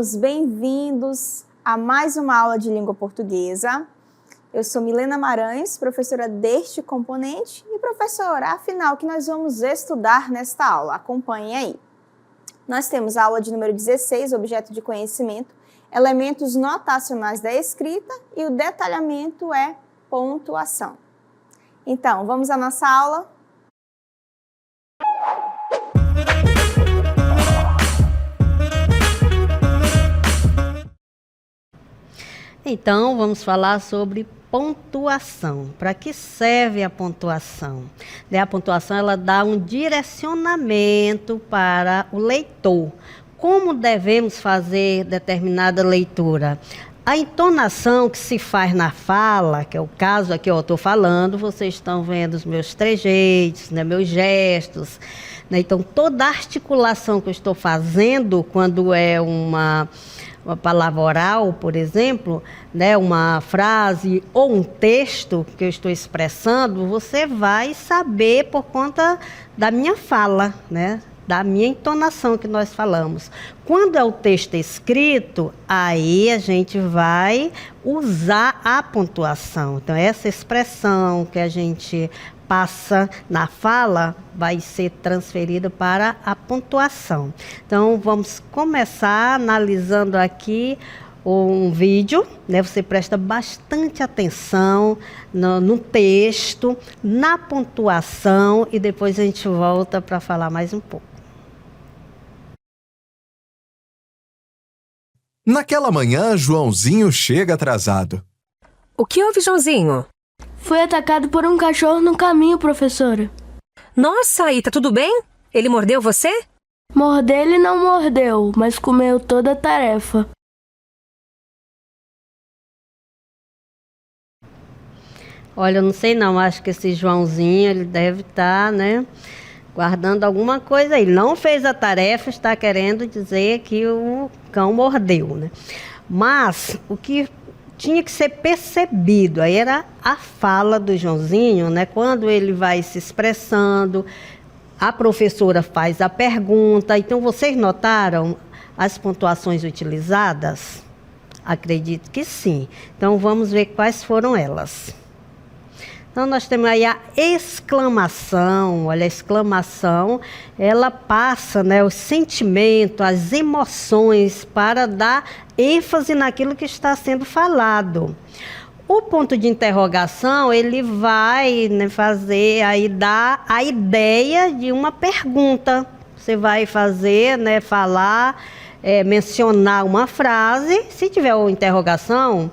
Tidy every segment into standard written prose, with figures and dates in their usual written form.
alunos, bem-vindos a mais uma aula de língua portuguesa. Eu sou Milena Maranhos, professora deste componente e professora, afinal, que nós vamos estudar nesta aula. Acompanhem aí. Nós temos a aula de número 16, objeto de conhecimento, elementos notacionais da escrita e o detalhamento é pontuação. Então, vamos à nossa aula? Então, vamos falar sobre pontuação. Para que serve a pontuação? A pontuação ela dá um direcionamento para o leitor. Como devemos fazer determinada leitura? A entonação que se faz na fala, que é o caso aqui eu estou falando, vocês estão vendo os meus trejeitos, meus gestos. Então, toda a articulação que eu estou fazendo, quando é uma palavra oral, por exemplo, uma frase ou um texto que eu estou expressando, você vai saber por conta da minha fala, da minha entonação que nós falamos. Quando é o texto escrito, aí a gente vai usar a pontuação. Então, essa expressão que a gente passa na fala vai ser transferida para a pontuação. Então, vamos começar analisando aqui um vídeo, Você presta bastante atenção no texto, na pontuação e depois a gente volta para falar mais um pouco. Naquela manhã, Joãozinho chega atrasado. O que houve, Joãozinho? Fui atacado por um cachorro no caminho, professora. Nossa, e tá tudo bem? Ele mordeu você? Morder ele não mordeu, mas comeu toda a tarefa. Olha, eu não sei não, acho que esse Joãozinho, ele deve estar, guardando alguma coisa aí. Ele não fez a tarefa, está querendo dizer que o cão mordeu, Mas, o que tinha que ser percebido, aí era a fala do Joãozinho, quando ele vai se expressando, a professora faz a pergunta. Então, vocês notaram as pontuações utilizadas? Acredito que sim. Então, vamos ver quais foram elas. Então, nós temos aí a exclamação. Olha, a exclamação, ela passa, o sentimento, as emoções para dar ênfase naquilo que está sendo falado. O ponto de interrogação, ele vai fazer, aí dar a ideia de uma pergunta. Você vai fazer, falar, mencionar uma frase. Se tiver uma interrogação,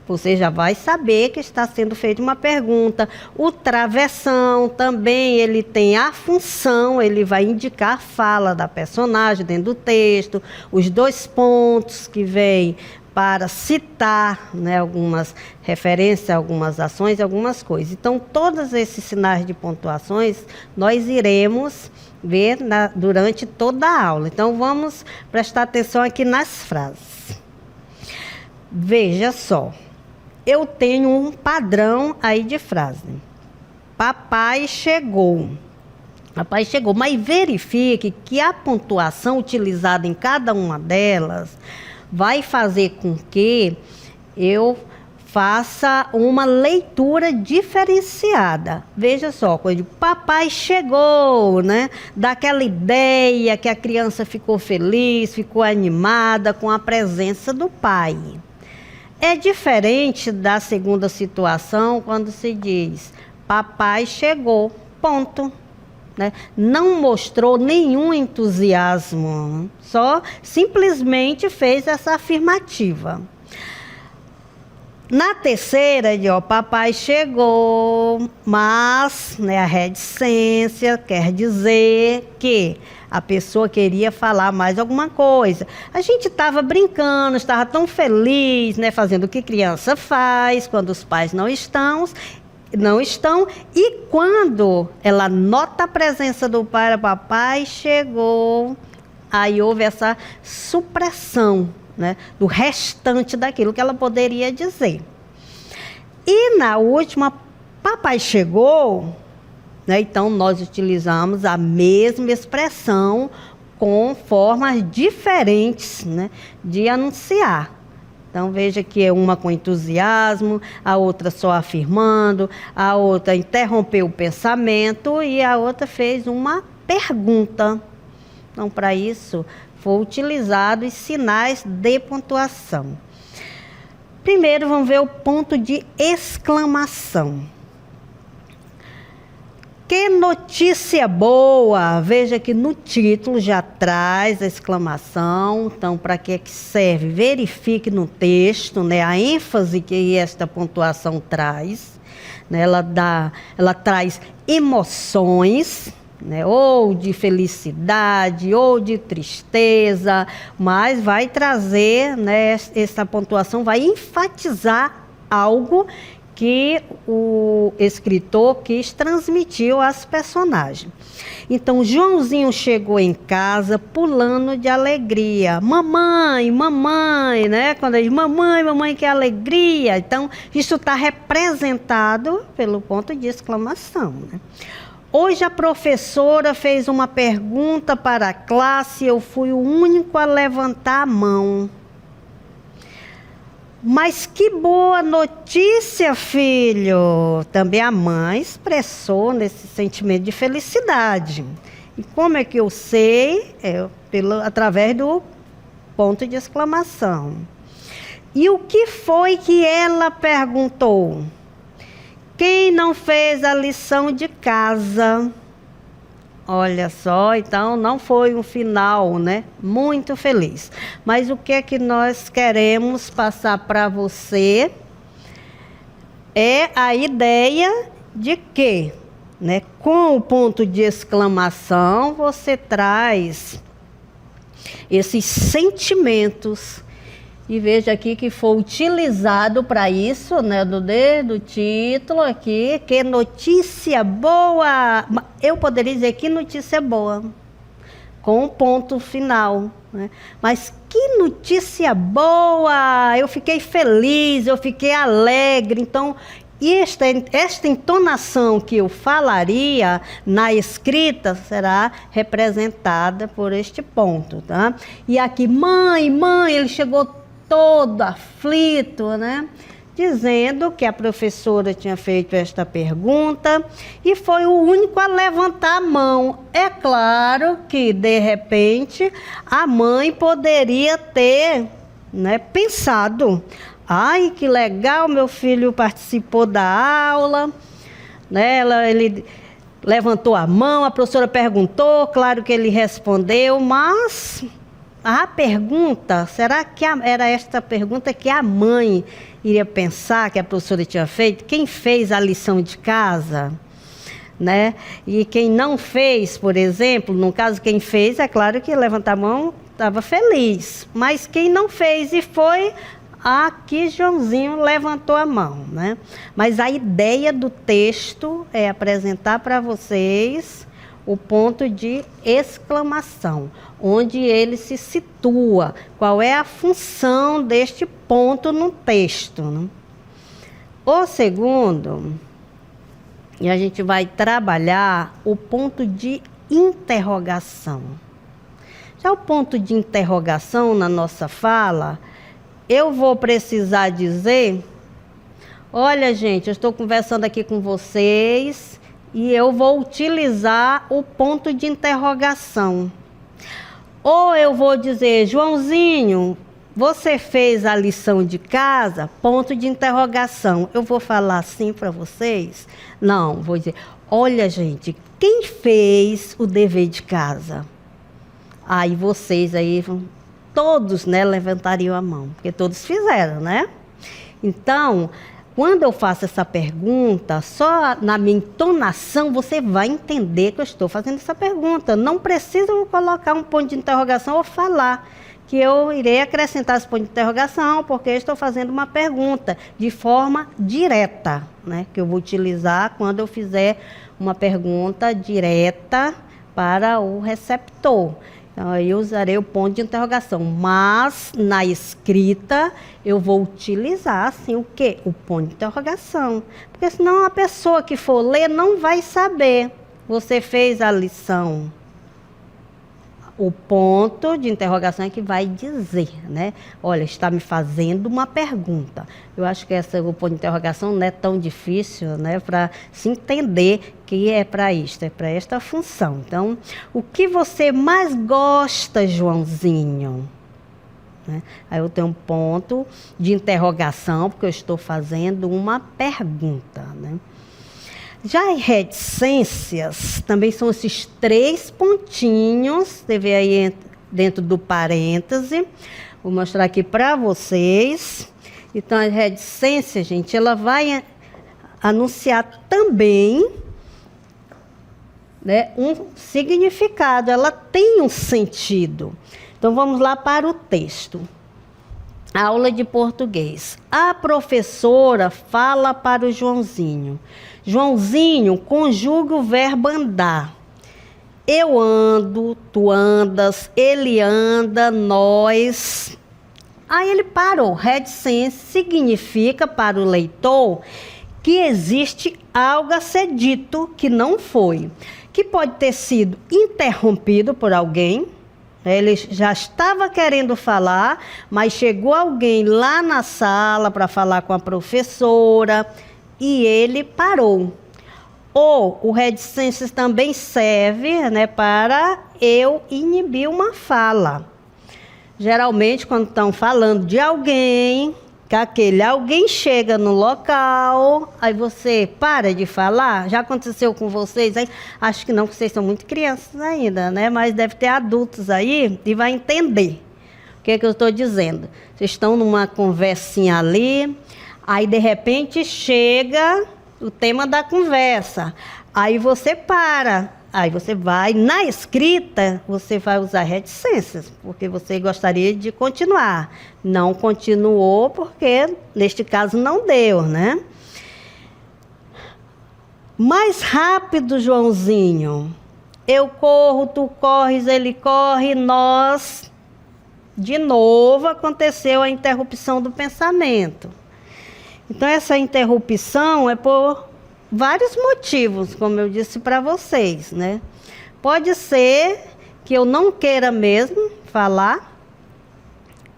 você já vai saber que está sendo feita uma pergunta. O travessão também, ele tem a função, ele vai indicar a fala da personagem dentro do texto, os dois pontos que vêm para citar algumas referências, algumas ações, algumas coisas. Então, todos esses sinais de pontuações, nós iremos ver durante toda a aula. Então, vamos prestar atenção aqui nas frases. Veja só. Eu tenho um padrão aí de frase. Papai chegou. Papai chegou. Mas verifique que a pontuação utilizada em cada uma delas vai fazer com que eu faça uma leitura diferenciada. Veja só, quando eu digo papai chegou, dá aquela ideia que a criança ficou feliz, ficou animada com a presença do pai. É diferente da segunda situação, quando se diz, papai chegou, ponto. Não mostrou nenhum entusiasmo, só simplesmente fez essa afirmativa. Na terceira, papai chegou, mas a reticência quer dizer que a pessoa queria falar mais alguma coisa. A gente estava brincando, estava tão feliz, fazendo o que criança faz quando os pais não estão, e quando ela nota a presença do pai, papai chegou, aí houve essa supressão, do restante daquilo que ela poderia dizer. E na última, papai chegou, então nós utilizamos a mesma expressão com formas diferentes, né, de anunciar. Então, veja que é uma com entusiasmo, a outra só afirmando, a outra interrompeu o pensamento e a outra fez uma pergunta. Então, para isso, foi utilizado os sinais de pontuação. Primeiro, vamos ver o ponto de exclamação. Que notícia boa! Veja que no título já traz a exclamação. Então, para que serve? Verifique no texto, né, a ênfase que esta pontuação traz. Né, ela traz emoções, né, ou de felicidade, ou de tristeza, mas vai trazer, né, essa pontuação vai enfatizar algo que o escritor quis transmitir às personagens. Então, Joãozinho chegou em casa pulando de alegria. Mamãe, mamãe, né? Quando ele diz mamãe, mamãe, que alegria. Então, isso está representado pelo ponto de exclamação, né? Hoje a professora fez uma pergunta para a classe, eu fui o único a levantar a mão. Mas que boa notícia, filho! Também a mãe expressou nesse sentimento de felicidade. E como é que eu sei? Através do ponto de exclamação. E o que foi que ela perguntou? Quem não fez a lição de casa? Olha só, então não foi um final, né, muito feliz. Mas o que é que nós queremos passar para você é a ideia de que, né, com o ponto de exclamação, você traz esses sentimentos. E veja aqui que foi utilizado para isso, né, do título aqui, que notícia boa. Eu poderia dizer que notícia boa, com um ponto final, né? Mas que notícia boa! Eu fiquei feliz, eu fiquei alegre. Então, esta entonação que eu falaria na escrita será representada por este ponto, tá? E aqui, mãe, ele chegou todo aflito, né? Dizendo que a professora tinha feito esta pergunta e foi o único a levantar a mão. É claro que, de repente, a mãe poderia ter, né, pensado: ai, que legal, meu filho participou da aula, né? Ele levantou a mão, a professora perguntou, claro que ele respondeu, mas a pergunta, será que era esta pergunta que a mãe iria pensar que a professora tinha feito? Quem fez a lição de casa? Né? E quem não fez, por exemplo, no caso quem fez, é claro que levantar a mão estava feliz. Mas quem não fez e foi, aqui Joãozinho levantou a mão, né? Mas a ideia do texto é apresentar para vocês o ponto de exclamação, onde ele se situa, qual é a função deste ponto no texto, né? O segundo, e a gente vai trabalhar o ponto de interrogação. Já o ponto de interrogação na nossa fala, eu vou precisar dizer: olha, gente, eu estou conversando aqui com vocês e eu vou utilizar o ponto de interrogação. Ou eu vou dizer: Joãozinho, você fez a lição de casa? Ponto de interrogação. Eu vou falar assim para vocês? Não, vou dizer: olha, gente, quem fez o dever de casa? Aí vocês aí, todos, né, levantariam a mão, porque todos fizeram, né? Então, quando eu faço essa pergunta, só na minha entonação você vai entender que eu estou fazendo essa pergunta. Não precisa colocar um ponto de interrogação ou falar que eu irei acrescentar esse ponto de interrogação, porque eu estou fazendo uma pergunta de forma direta, né? Que eu vou utilizar quando eu fizer uma pergunta direta para o receptor. Então, aí eu usarei o ponto de interrogação, mas na escrita eu vou utilizar, assim, o quê? O ponto de interrogação, porque senão a pessoa que for ler não vai saber. Você fez a lição? O ponto de interrogação é que vai dizer, né? Olha, está me fazendo uma pergunta. Eu acho que o ponto de interrogação não é tão difícil, né? Para se entender que é para isto, é para esta função. Então, o que você mais gosta, Joãozinho? Né? Aí eu tenho um ponto de interrogação, porque eu estou fazendo uma pergunta, né? Já em reticências, também são esses 3 pontinhos, você vê aí dentro do parêntese, vou mostrar aqui para vocês. Então, a reticência, gente, ela vai anunciar também, né, um significado, ela tem um sentido. Então, vamos lá para o texto. Aula de português. A professora fala para o Joãozinho. Joãozinho, conjuga o verbo andar. Eu ando, tu andas, ele anda, nós. Aí ele parou. Reticência significa para o leitor que existe algo a ser dito que não foi. Que pode ter sido interrompido por alguém. Ele já estava querendo falar, mas chegou alguém lá na sala para falar com a professora e ele parou. Ou o reticências também serve, né, para eu inibir uma fala. Geralmente, quando estão falando de alguém, que aquele alguém chega no local, aí você para de falar. Já aconteceu com vocês aí? Acho que não, porque vocês são muito crianças ainda, né? Mas deve ter adultos aí e vai entender o que é que eu estou dizendo. Vocês estão numa conversinha ali, aí de repente chega o tema da conversa. Aí você para. Aí você vai, na escrita, você vai usar reticências, porque você gostaria de continuar. Não continuou, porque neste caso não deu, né? Mais rápido, Joãozinho. Eu corro, tu corres, ele corre, nós. De novo aconteceu a interrupção do pensamento. Então, essa interrupção é por vários motivos, como eu disse para vocês, né? Pode ser que eu não queira mesmo falar,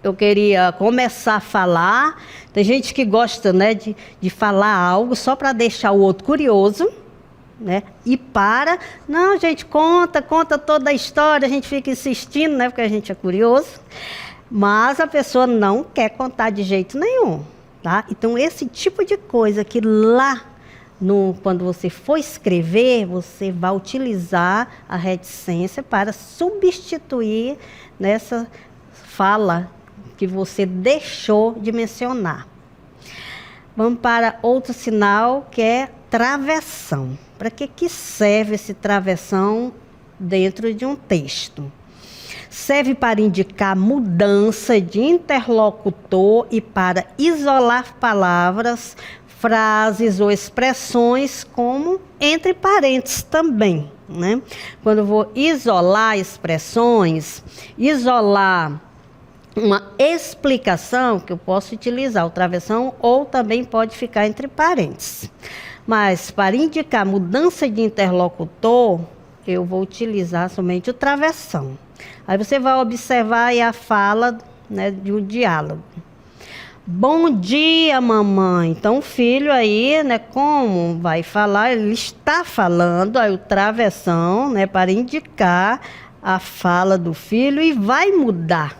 eu queria começar a falar. Tem gente que gosta, né, de falar algo só para deixar o outro curioso, né? E para, não, gente, conta toda a história, a gente fica insistindo, né, porque a gente é curioso, mas a pessoa não quer contar de jeito nenhum, tá? Então, esse tipo de coisa que lá quando você for escrever, você vai utilizar a reticência para substituir nessa fala que você deixou de mencionar. Vamos para outro sinal, que é travessão. Para que serve esse travessão dentro de um texto? Serve para indicar mudança de interlocutor e para isolar palavras, frases ou expressões, como entre parênteses também, né? Quando eu vou isolar expressões, isolar uma explicação, que eu posso utilizar o travessão ou também pode ficar entre parênteses. Mas para indicar mudança de interlocutor, eu vou utilizar somente o travessão. Aí você vai observar aí a fala, né, de um diálogo. Bom dia, mamãe. Então, o filho aí, né, como vai falar, ele está falando, aí o travessão, né, para indicar a fala do filho e vai mudar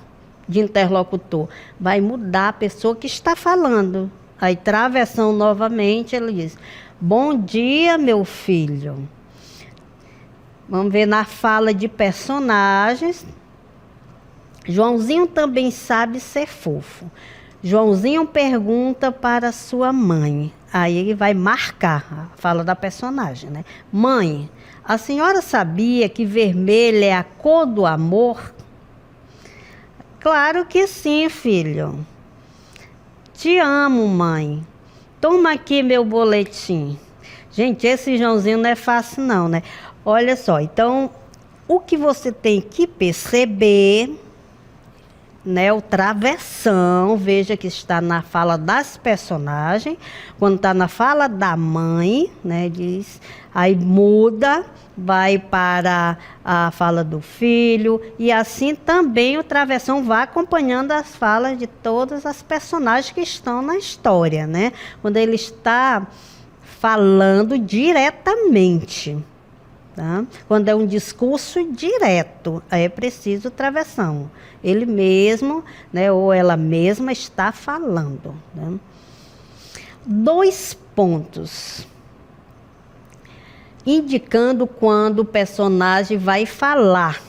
de interlocutor. Vai mudar a pessoa que está falando. Aí, travessão novamente, ele diz, bom dia, meu filho. Vamos ver na fala de personagens. Joãozinho também sabe ser fofo. Joãozinho pergunta para sua mãe. Aí ele vai marcar a fala da personagem, né? Mãe, a senhora sabia que vermelho é a cor do amor? Claro que sim, filho. Te amo, mãe. Toma aqui meu boletim. Gente, esse Joãozinho não é fácil não, né? Olha só, então, o que você tem que perceber né, o travessão, veja que está na fala das personagens, quando está na fala da mãe, né, diz, aí muda, vai para a fala do filho, e assim também o travessão vai acompanhando as falas de todas as personagens que estão na história, né, quando ele está falando diretamente. Tá? Quando é um discurso direto, aí é preciso travessão. Ele mesmo, né, ou ela mesma está falando. Né? 2 pontos. Indicando quando o personagem vai falar.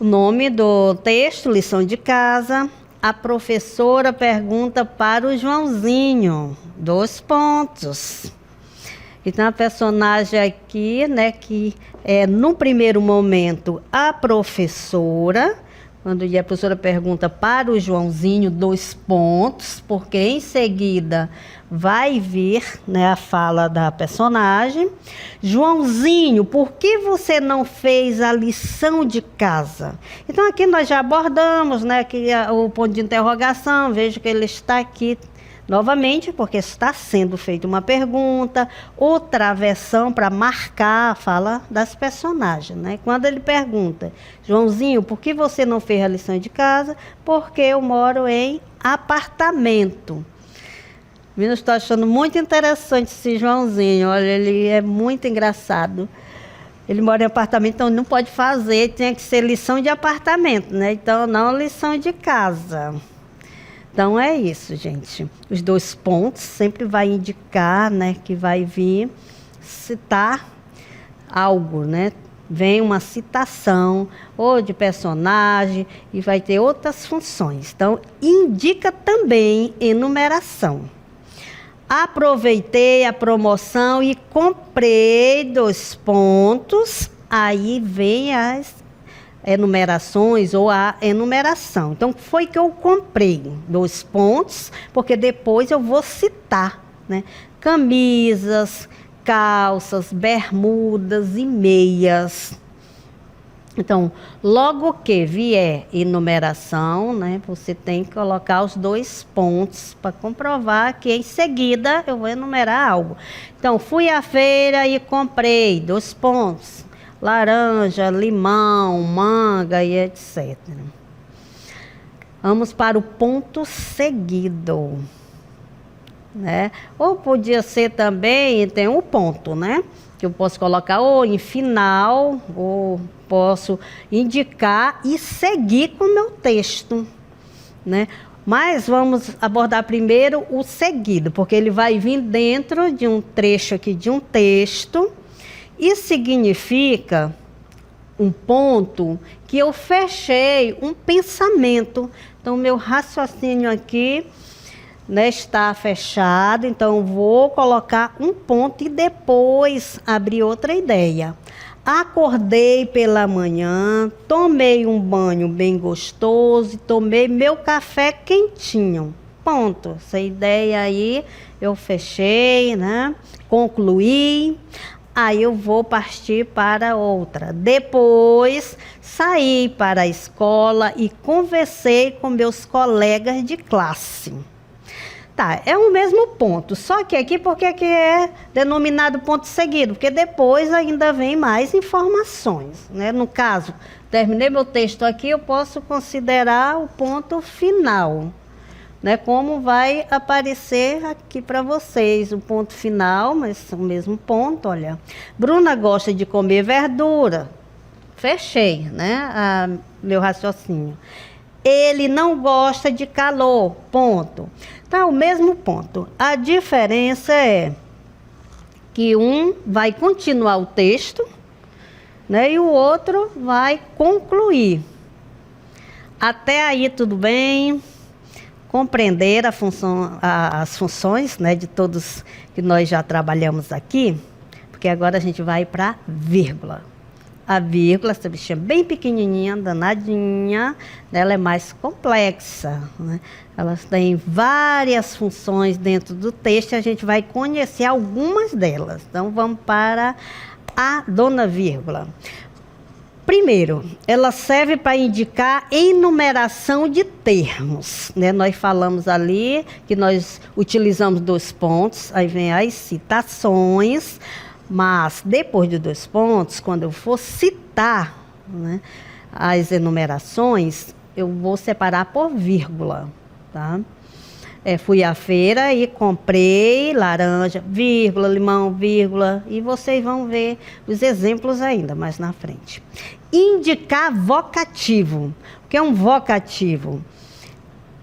O nome do texto, lição de casa. A professora pergunta para o Joãozinho. 2 pontos. Então, a personagem aqui, né, que é, no primeiro momento, a professora, quando a professora pergunta para o Joãozinho, 2 pontos, porque em seguida vai vir, né, a fala da personagem. Joãozinho, por que você não fez a lição de casa? Então, aqui nós já abordamos, né, aqui, o ponto de interrogação, vejo que ele está aqui novamente, porque está sendo feita uma pergunta, ou travessão para marcar a fala das personagens, né? Quando ele pergunta, Joãozinho, por que você não fez a lição de casa? Porque eu moro em apartamento. Eu estou achando muito interessante esse Joãozinho, olha, ele é muito engraçado. Ele mora em apartamento, então não pode fazer, tinha que ser lição de apartamento, né? Então, não lição de casa. Então, é isso, gente. Os 2 pontos sempre vai indicar, né, que vai vir citar algo, né? Vem uma citação, ou de personagem, e vai ter outras funções. Então, indica também enumeração. Aproveitei a promoção e comprei 2 pontos. Aí vem as enumerações ou a enumeração. Então, foi que eu comprei 2 pontos, porque depois eu vou citar, né? Camisas, calças, bermudas e meias. Então, logo que vier enumeração, né, você tem que colocar os 2 pontos para comprovar que em seguida eu vou enumerar algo. Então, fui à feira e comprei 2 pontos. Laranja, limão, manga e etc. Vamos para o ponto seguido, né? Ou podia ser também, tem um ponto, né? Que eu posso colocar ou em final, ou posso indicar e seguir com o meu texto, né? Mas vamos abordar primeiro o seguido, porque ele vai vir dentro de um trecho aqui de um texto. Isso significa um ponto que eu fechei um pensamento. Então, meu raciocínio aqui, né, está fechado. Então, vou colocar um ponto e depois abrir outra ideia. Acordei pela manhã, tomei um banho bem gostoso e tomei meu café quentinho. Ponto. Essa ideia aí eu fechei, né? Concluí. Aí eu vou partir para outra. Depois, saí para a escola e conversei com meus colegas de classe. Tá, é o mesmo ponto, só que aqui, porque aqui é denominado ponto seguido, porque depois ainda vem mais informações, né? No caso, terminei meu texto aqui, eu posso considerar o ponto final. Né, como vai aparecer aqui para vocês o ponto final, mas o mesmo ponto, olha. Bruna gosta de comer verdura. Fechei, né, meu raciocínio. Ele não gosta de calor, ponto. Tá, o mesmo ponto. A diferença é que um vai continuar o texto, né, e o outro vai concluir. Até aí tudo bem? Compreender as funções, né, de todos que nós já trabalhamos aqui, porque agora a gente vai para vírgula. A vírgula, essa bichinha bem pequenininha, danadinha, ela é mais complexa, né? Elas têm várias funções dentro do texto e a gente vai conhecer algumas delas. Então, vamos para a dona vírgula. Primeiro, ela serve para indicar enumeração de termos, né? Nós falamos ali que nós utilizamos 2 pontos, aí vem as citações, mas depois de 2 pontos, quando eu for citar, né, as enumerações, eu vou separar por vírgula, tá? Fui à feira e comprei laranja, vírgula, limão, vírgula, e vocês vão ver os exemplos ainda mais na frente. Indicar vocativo. O que é um vocativo?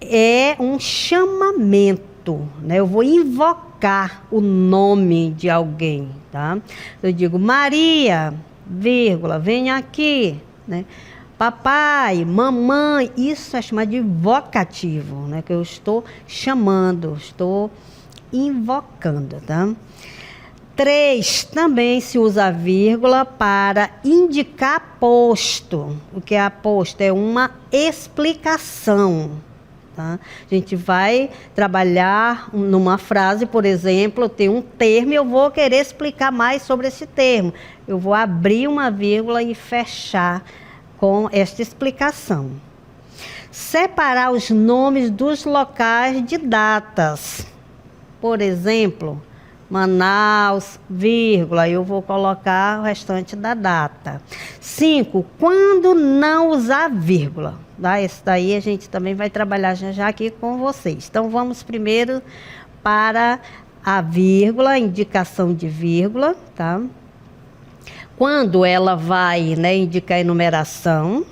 É um chamamento, né? Eu vou invocar o nome de alguém, tá? Eu digo, Maria, vírgula, vem aqui, né? Papai, mamãe, isso é chamado de vocativo, né? Que eu estou chamando, estou invocando, tá? 3, também se usa a vírgula para indicar posto. O que é aposto? É uma explicação, tá? A gente vai trabalhar numa frase, por exemplo, tem um termo e eu vou querer explicar mais sobre esse termo. Eu vou abrir uma vírgula e fechar com esta explicação. Separar os nomes dos locais de datas. Por exemplo, Manaus, vírgula, eu vou colocar o restante da data. 5, quando não usar vírgula. Tá? Esse daí a gente também vai trabalhar já aqui com vocês. Então, vamos primeiro para a vírgula, indicação de vírgula, tá? Quando ela vai, né, indicar a enumeração.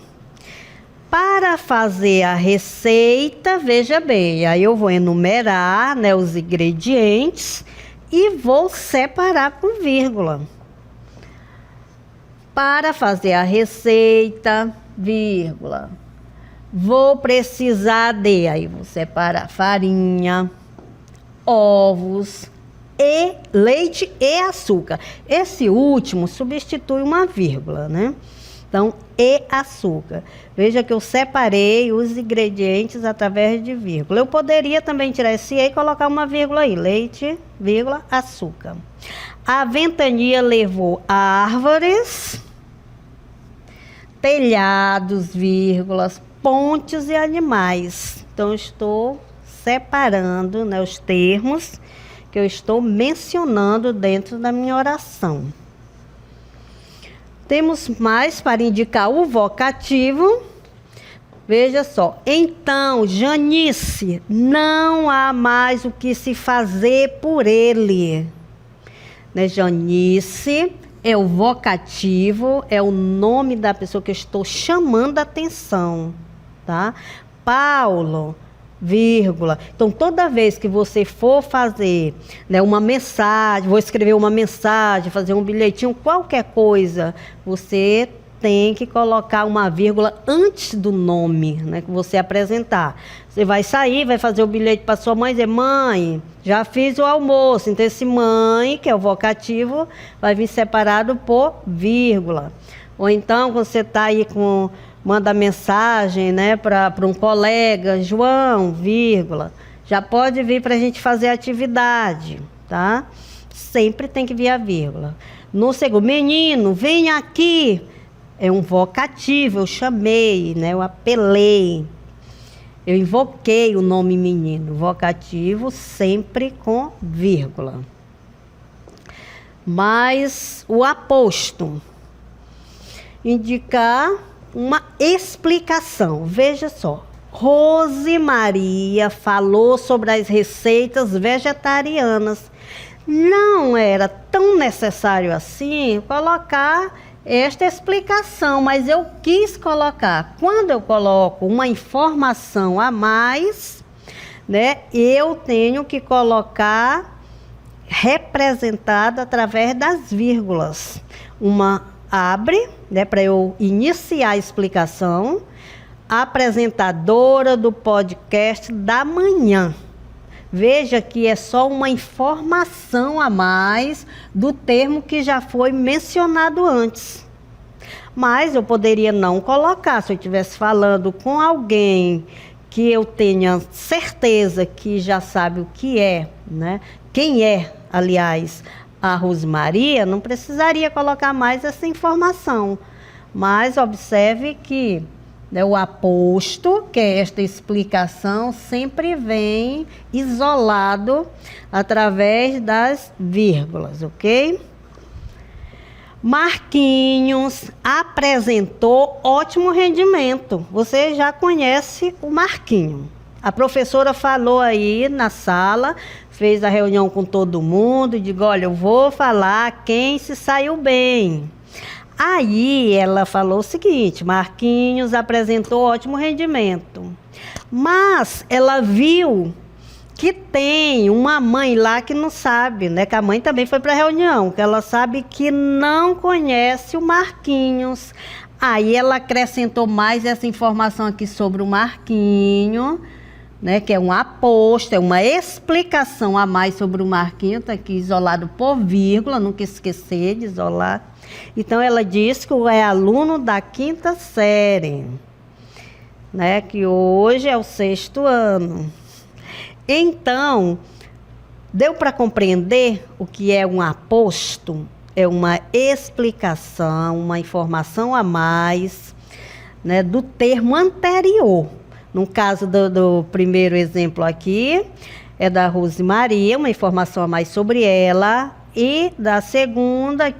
Para fazer a receita, veja bem, aí eu vou enumerar, né, os ingredientes e vou separar por vírgula. Para fazer a receita, vírgula, vou precisar de, aí vou separar farinha, ovos, e leite e açúcar. Esse último substitui uma vírgula, né? Então, e açúcar. Veja que eu separei os ingredientes através de vírgula. Eu poderia também tirar esse e colocar uma vírgula aí. Leite, vírgula, açúcar. A ventania levou árvores, telhados, vírgulas, pontes e animais. Então, estou separando, né, os termos que eu estou mencionando dentro da minha oração. Temos mais para indicar o vocativo. Veja só. Então, Janice, não há mais o que se fazer por ele. Né, Janice é o vocativo, é o nome da pessoa que eu estou chamando a atenção, tá? Paulo, vírgula. Então, toda vez que você for fazer, né, uma mensagem, vou escrever uma mensagem, fazer um bilhetinho, qualquer coisa, você tem que colocar uma vírgula antes do nome, né, que você apresentar. Você vai sair, vai fazer o bilhete para sua mãe e dizer, mãe, já fiz o almoço. Então, esse mãe, que é o vocativo, vai vir separado por vírgula. Ou então, quando você está aí com... manda mensagem, né, para um colega, João, vírgula. Já pode vir para a gente fazer a atividade, tá? Sempre tem que vir a vírgula. No segundo, menino, vem aqui. É um vocativo, eu chamei, né, eu apelei. Eu invoquei o nome menino. Vocativo sempre com vírgula. Mas o aposto. Indicar uma explicação. Veja só. Rose Maria falou sobre as receitas vegetarianas. Não era tão necessário assim colocar esta explicação, mas eu quis colocar. Quando eu coloco uma informação a mais, né, eu tenho que colocar representado através das vírgulas. Uma abre, né, para eu iniciar a explicação, apresentadora do podcast da manhã. Veja que é só uma informação a mais do termo que já foi mencionado antes. Mas eu poderia não colocar, se eu estivesse falando com alguém que eu tenha certeza que já sabe o que é, né? Quem é, aliás, a Rosemaria, não precisaria colocar mais essa informação. Mas observe que, né, o aposto, que é esta explicação, sempre vem isolado através das vírgulas, ok? Marquinhos apresentou ótimo rendimento. Você já conhece o Marquinho. A professora falou aí na sala, fez a reunião com todo mundo, digo, olha, eu vou falar quem se saiu bem. Aí ela falou o seguinte, Marquinhos apresentou ótimo rendimento. Mas ela viu que tem uma mãe lá que não sabe, né? Que a mãe também foi para a reunião, que ela sabe que não conhece o Marquinhos. Aí ela acrescentou mais essa informação aqui sobre o Marquinho, né? Que é um aposto, é uma explicação a mais sobre o Marquinho, está aqui isolado por vírgula, nunca esquecer de isolar. Então ela diz que é aluno da 5ª série, né? Que hoje é o 6º ano. Então, deu para compreender o que é um aposto? É uma explicação, uma informação a mais, né, do termo anterior. No caso do primeiro exemplo aqui, é da Rose Maria, uma informação a mais sobre ela. E da segunda,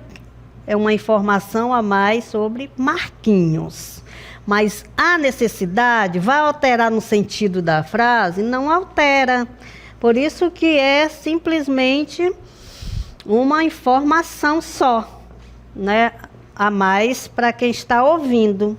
é uma informação a mais sobre Marquinhos. Mas a necessidade vai alterar no sentido da frase? Não altera. Por isso que é simplesmente uma informação só, né, a mais para quem está ouvindo.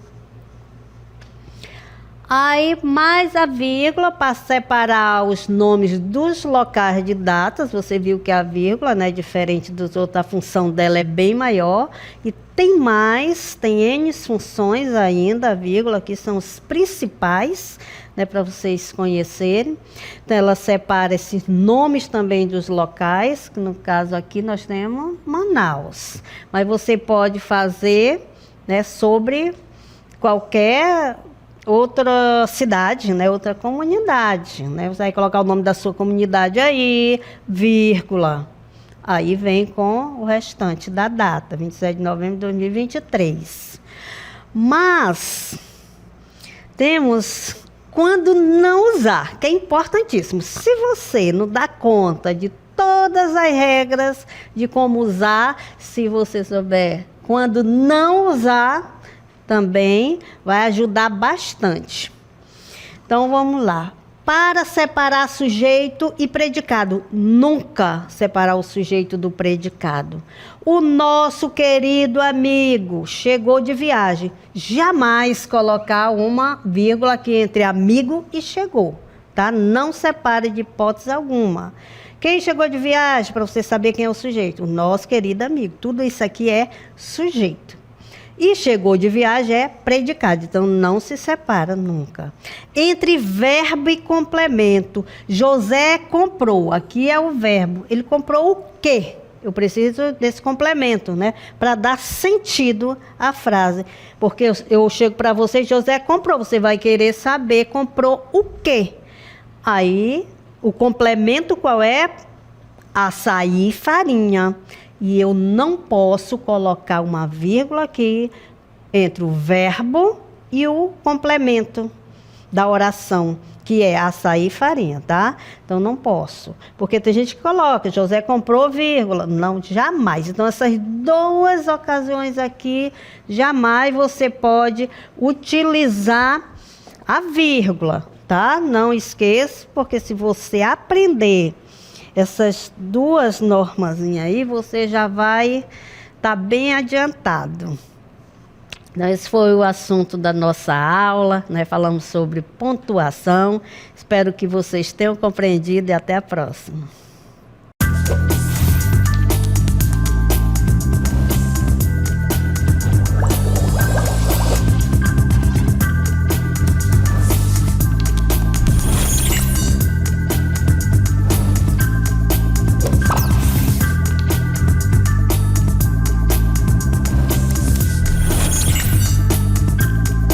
Aí, mais a vírgula para separar os nomes dos locais de datas. Você viu que a vírgula, né, diferente dos outros, a função dela é bem maior. E tem mais, tem N funções ainda, a vírgula, que são os principais, né, para vocês conhecerem. Então, ela separa esses nomes também dos locais, que no caso aqui nós temos Manaus. Mas você pode fazer, né, sobre qualquer outra cidade, né, outra comunidade, né? Você vai colocar o nome da sua comunidade aí, vírgula. Aí vem com o restante da data, 27 de novembro de 2023. Mas temos quando não usar, que é importantíssimo. Se você não dá conta de todas as regras de como usar, se você souber quando não usar, também vai ajudar bastante. Então, vamos lá. Para separar sujeito e predicado. Nunca separar o sujeito do predicado. O nosso querido amigo chegou de viagem. Jamais colocar uma vírgula aqui entre amigo e chegou, tá? Não separe de hipótese alguma. Quem chegou de viagem, para você saber quem é o sujeito? O nosso querido amigo. Tudo isso aqui é sujeito. E chegou de viagem é predicado, então não se separa nunca. Entre verbo e complemento, José comprou, aqui é o verbo, ele comprou o quê? Eu preciso desse complemento, né? Para dar sentido à frase. Porque eu chego para você, José comprou, você vai querer saber, comprou o quê? Aí, o complemento qual é? Açaí e farinha. E eu não posso colocar uma vírgula aqui entre o verbo e o complemento da oração, que é açaí e farinha, tá? Então, não posso. Porque tem gente que coloca, José comprou, vírgula. Não, jamais. Então, essas duas ocasiões aqui, jamais você pode utilizar a vírgula, tá? Não esqueça, porque se você aprender essas duas normas aí, você já vai estar bem adiantado. Então, esse foi o assunto da nossa aula, né? Falamos sobre pontuação. Espero que vocês tenham compreendido e até a próxima.